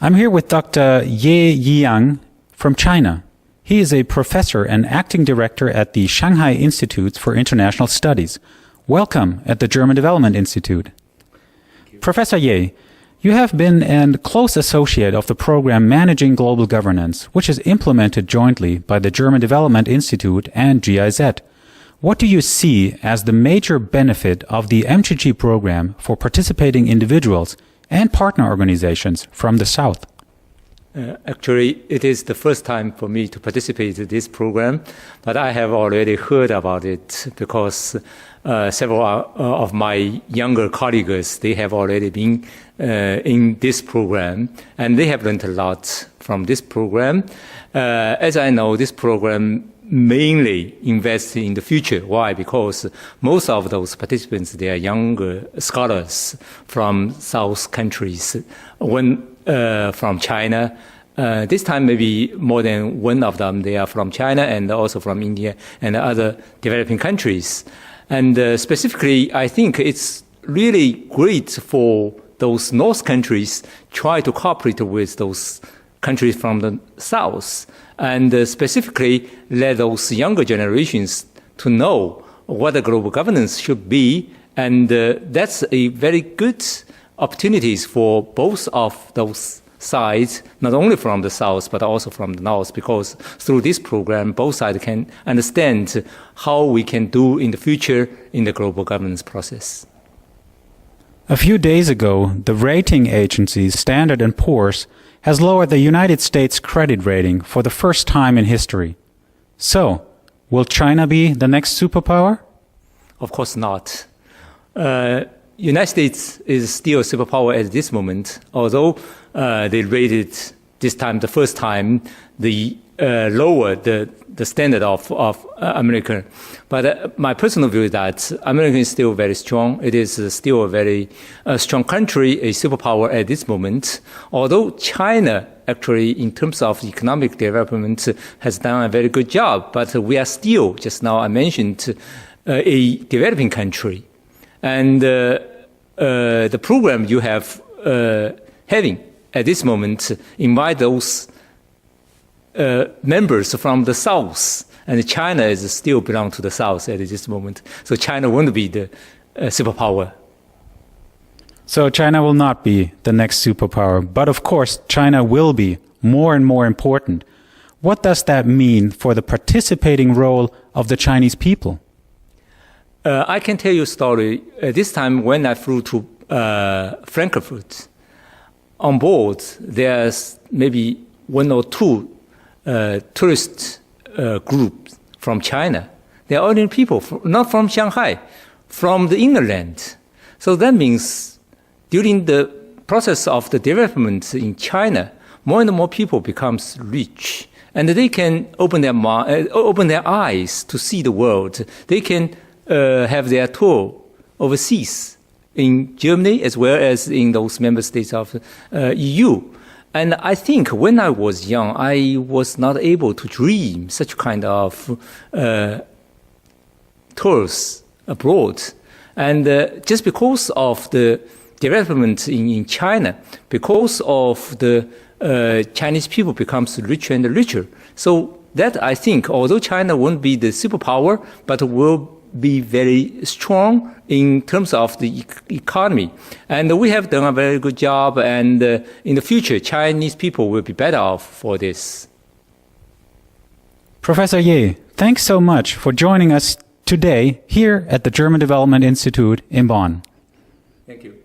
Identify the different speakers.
Speaker 1: I'm here with Dr. Jiang from China. He is a professor and acting director at the Shanghai Institutes for International Studies. Welcome at the German Development Institute. Professor Ye, you have been a close associate of the program Managing Global Governance, which is implemented jointly by the German Development Institute and GIZ. What do you see as the major benefit of the MGG program for participating individuals and partner organizations from the South?
Speaker 2: Actually, it is the first time for me to participate in this program, but I have already heard about it because several of my younger colleagues, they have already been in this program, and they have learned a lot from this program. As I know, this program mainly invests in the future. Why? Because most of those participants, they are younger scholars from South countries, from China. This time maybe more than one of them, they are from China and also from India and other developing countries. And specifically, I think it's really great for those North countries try to cooperate with those countries from the South, and specifically let those younger generations to know what the global governance should be. And that's a very good opportunities for both of those sides, not only from the South, but also from the North, because through this program, both sides can understand how we can do in the future in the global governance process.
Speaker 1: A few days ago, the rating agency Standard & Poor's has lowered the United States credit rating for the first time in history. So, will China be the next superpower?
Speaker 2: Of course not. United States is still a superpower at this moment, although they rated this time, the first time, lowered the standard of America. But my personal view is that America is still very strong. It is still a very strong country, a superpower at this moment. Although China, actually, in terms of economic development, has done a very good job, but we are still, just now I mentioned, a developing country. And the program you have having at this moment invite those members from the South, and China is still belong to the South at this moment. So China won't be the superpower.
Speaker 1: So China will not be the next superpower, but of course China will be more and more important. What does that mean for the participating role of the Chinese people?
Speaker 2: I can tell you a story. This time when I flew to Frankfurt, on board there's maybe one or two tourist groups from China. They are ordinary people, not from Shanghai, from the inland. So that means during the process of the development in China, more and more people becomes rich, and they can open their eyes to see the world. They can have their tour overseas in Germany as well as in those member states of EU. And I think when I was young, I was not able to dream such kind of tours abroad. And just because of the development in China, because of the Chinese people becomes richer and richer. So that I think, although China won't be the superpower, but will be very strong in terms of the economy. And we have done a very good job, and in the future, Chinese people will be better off for this.
Speaker 1: Professor Ye, thanks so much for joining us today here at the German Development Institute in Bonn.
Speaker 2: Thank you.